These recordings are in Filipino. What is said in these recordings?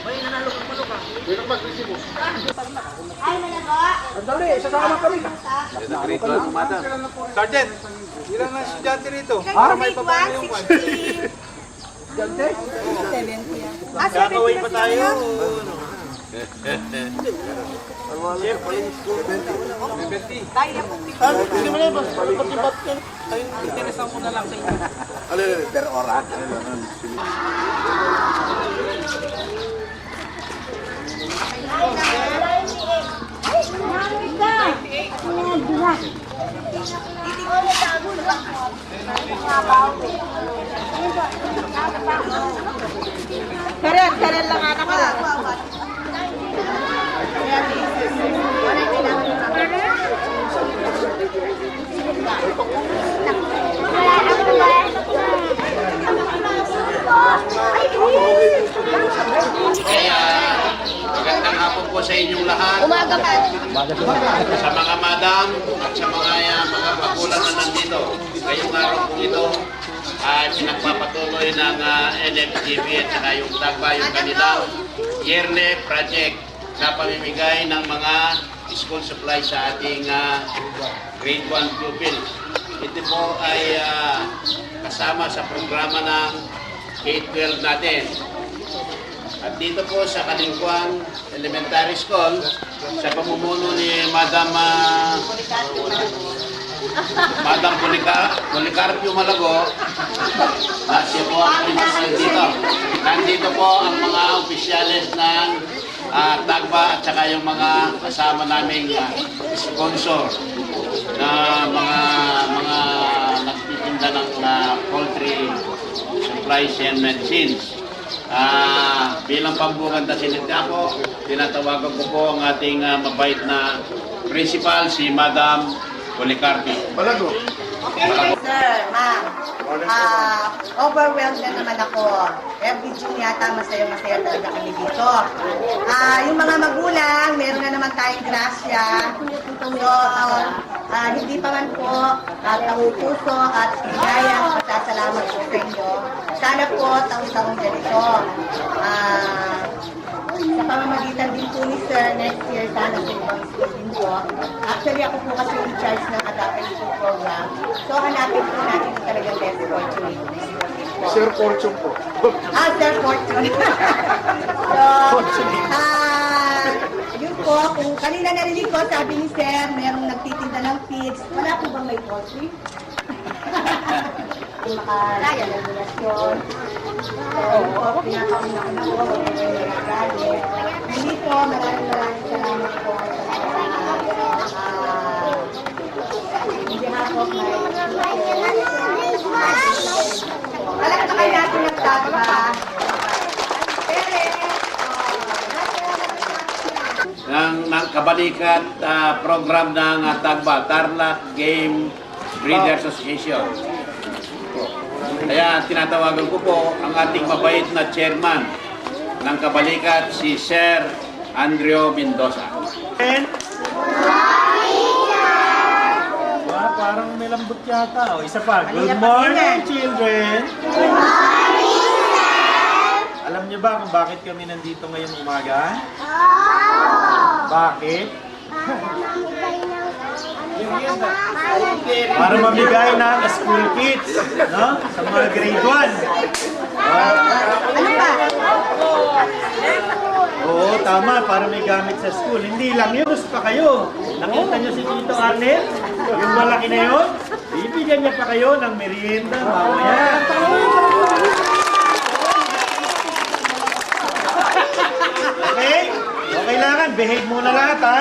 May nanalo ka pulo ka. Ay, malago! Andali, sasama kami. Sergeant, ilan na estudyante rito? Para may pababa yung 60. Estudyante? 70 yan. Ah, Kakaway 70 pa na tayo. sila. Chef, Tayo na po. hindi mo na ba? Pag-ibat ka. Ayun, interesan ko na lang sa inyo. Per oras. Karen lang anak ko. Magandang hapon po sa inyong lahat. Umaga ka. Sa mga madam at sa mga magulang na nandito. Ngayong araw po ito ay pinagpapatuloy ng NFTV at saka yung TAGBA yung kanilang yearly project na pamimigay ng mga school supplies sa ating grade 1 pupils. Ito po ay kasama sa programa ng K-12 natin. At dito po sa Kalingkuang Elementary School, sa pamumuno ni Madam Policarpio Malago, at siya po ang principal dito. Nandito po ang mga opisyalis ng TAGBA at saka yung mga kasama naming sponsor na mga nagtitinda ng poultry supplies and medicines. Bilang pambunganda sinita ako, tinatawagan ko po ang ating mabait na principal, si Madam Policarpio. Malago. Sir, ma'am. Overwhelmed na naman ako. Every June yata masaya-masaya talaga kami dito. Yung mga magulang, meron na naman tayong grasya. So, hindi pa man po taong-puso at higayang pasasalamat po sa inyo. Sana po taong-taong ganito. Sa pamamagitan din po ni Sir, next year sana po ibang school din po. Actually, ako po kasi in charge ng Adapted School Program. So, hanapin po natin yung talagang best fortune. Sir Fortune po. Sir Fortune. So, yun po, kung kanina narinig ko, sabi ni Sir, merong nagtitinda ng feeds. Wala po bang may poultry? Kung makaraya ng relasyon. So, pinakauna-una po, hindi po, maraming salamat po sa hindi ako palakpakan natin ang TAGBA. Ng kabalikat program ng TAGBA, Tarlac Game Breeders Association. Kaya tinatawagan ko po ang ating mabait na chairman ng kabalikat, si Sir Andreo Mendoza. Parang may lambot yata. O, isa pa. Good morning, children. Good morning, sir! Alam niyo ba kung bakit kami nandito ngayong umaga? Bakit? Para mamigay ng school kits, no? Sa mga grade 1. Ano ba? Oo, tama. Para may gamit sa school. Hindi lang yun. Gusto pa kayo. Nakita niyo si Tito Arnett? Yung malaki na yun? Bibigyan niya pa kayo ng merienda. Mamaya. Okay? So, kailangan. Behave muna lahat, ha?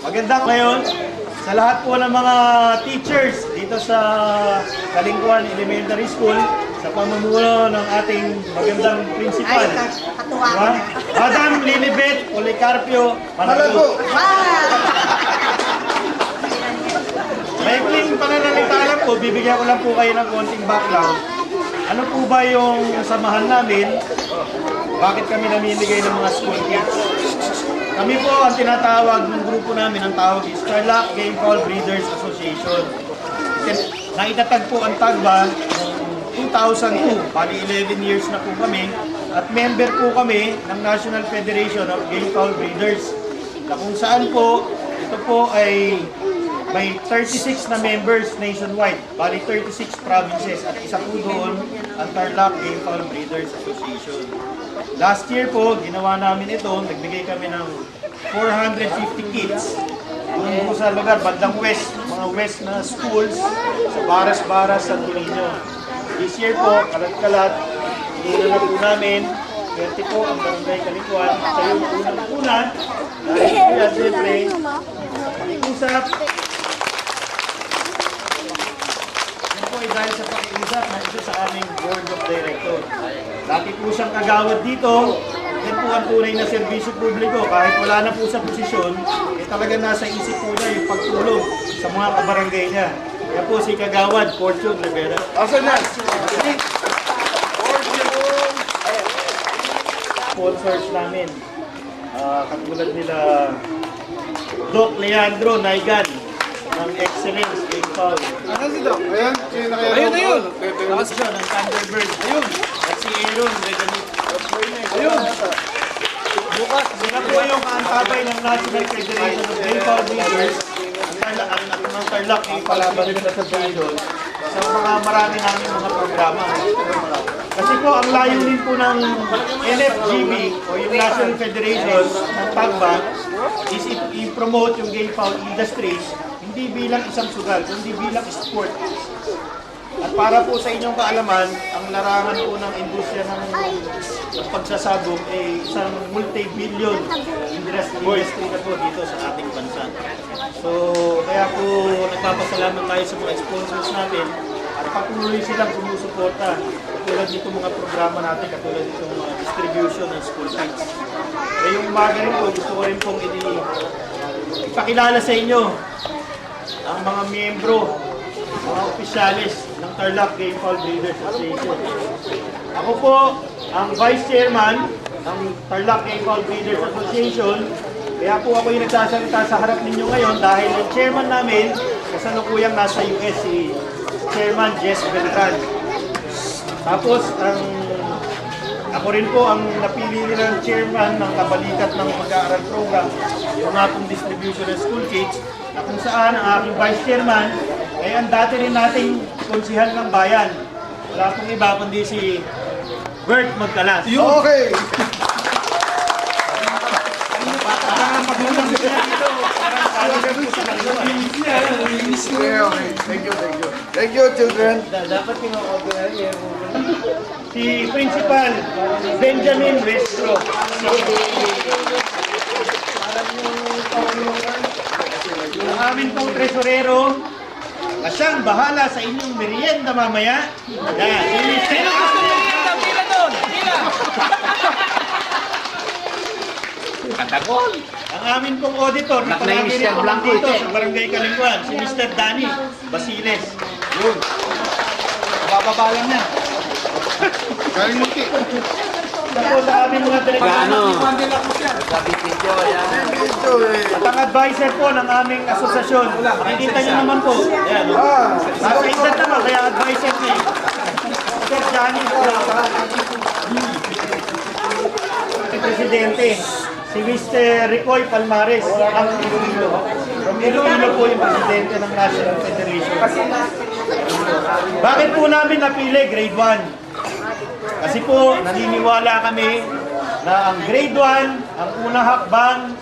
Magandang ngayon sa lahat po ng mga teachers dito sa Kalingkuan Elementary School. sa pamumuno ng ating magandang principal. Ay, katuwa ko Diba? na. Madam Lilibet Policarpio Malago. Malago. Wow! Maikling pananalita lang po, bibigyan ko lang po kayo ng konting background. Ano po ba yung samahan namin? Bakit kami namimigay ng mga school kits? Kami po ang tinatawag ng grupo namin, ang tawag is Tarlac Game Fowl Breeders Association. Naitatag po ang tagba noong 2002, bali 11 years na po kami, at member po kami ng National Federation of Game Fowl Breeders, na kung saan po, ito po ay may 36 na members nationwide, bali 36 provinces, at isa po doon ang Tarlac Game Fowl Breeders Association. Last year po, ginawa namin ito, nagbigay kami ng 450 kits. Doon po sa lugar, bandang west, mga west na schools, sa Baras-Baras, Santo Niño. This year po, kalat-kalat, inunan na po namin, 20 po ang barangay Kalikuan, sa yung unang-una, dahil kaya siyempre, pakiusap, yan po ay dahil sa pakiusap na ito sa aming Board of Directors. Dati po siyang kagawad dito, yan po ang tunay na serbisyo publiko. Kahit wala na po sa posisyon, talaga nasa isip po niya yung pagtulong sa mga kabarangay niya. Yan po si Kagawad Fortune Rivera. Asan na? Sponsors namin, katulad nila Doc Leandro Naigan ng Excellence Game Fowl. Asan si Doc? Ayan, sino na kayo? Ayun, ayun! Tapos siya ng Thunderbird. Ayun! At si Aaron Reganit. Ayun! Bukas, sila po yung kaantabay ng National Federation of Game Fowl Breeders ang Tarlac Game Fowl Breeders Association sa mga marami namin mga programa. Kasi po, ang layunin po ng NFGB o yung National Federation ng PAGBA is i-promote yung game fowl industry hindi bilang isang sugal, kundi bilang sport. At para po sa inyong kaalaman, ang larangan po ng industriya ng pagsasabog ay isang multi-billion industry na po dito sa ating bansa. So, kaya po nagpapasalamat tayo sa mga sponsors natin at patuloy silang sumusuporta katulad nito mga programa natin, katulad nito mga distribution ng school kits. Kaya yung umaga rin po, gusto ko rin pong ipakilala sa inyo ang mga miyembro, mga opisyalis ng Tarlac Game Fowl Breeders Association. Ako po ang Vice Chairman ng Tarlac Game Fowl Breeders Association. Kaya po ako yung nagsasalita sa harap ninyo ngayon dahil yung chairman namin kasalukuyang nasa US, si Chairman Jess Beltran. Tapos ako rin po ang napili nilang chairman ng kabalikat ng pag-aaral program, yung nga pong distribution ng school kits, na kung saan ang aking vice chairman ay ang dati rin nating konsihal ng bayan. Wala pong iba kundi si Bert Magkalas. Okay! Parang magulang sila dito. Parang talaga po sa kaliwa. Okay, okay. Thank you, thank you. Thank you, children. Dapat kino-order si Principal Benjamin Westro. Yung amin pong tresorero na siyang bahala sa inyong merienda mamaya. Yan, sino gusto merienda? Pila doon! Pila! Katagol. Ang amin pong auditor na palagi rin po dito sa Barangay Kalingwan, si Mr. Danny Basiles. Yun. Bababa lang niya. Galing muti. Tapos sa amin mga Paano? Sabi video, yan. Video, eh. At ang advisor po ng aming asosasyon, makikita niyo naman po. Ayan, nasa edad naman, kaya advisor niya. Sir Johnny po, Presidente. Si Mr. Ricoy Palmares, ang Iloilo. From Iloilo po yung Presidente ng National Federation. Bakit po namin napili grade 1? Kasi po, naniniwala kami na ang grade 1, ang unang hakbang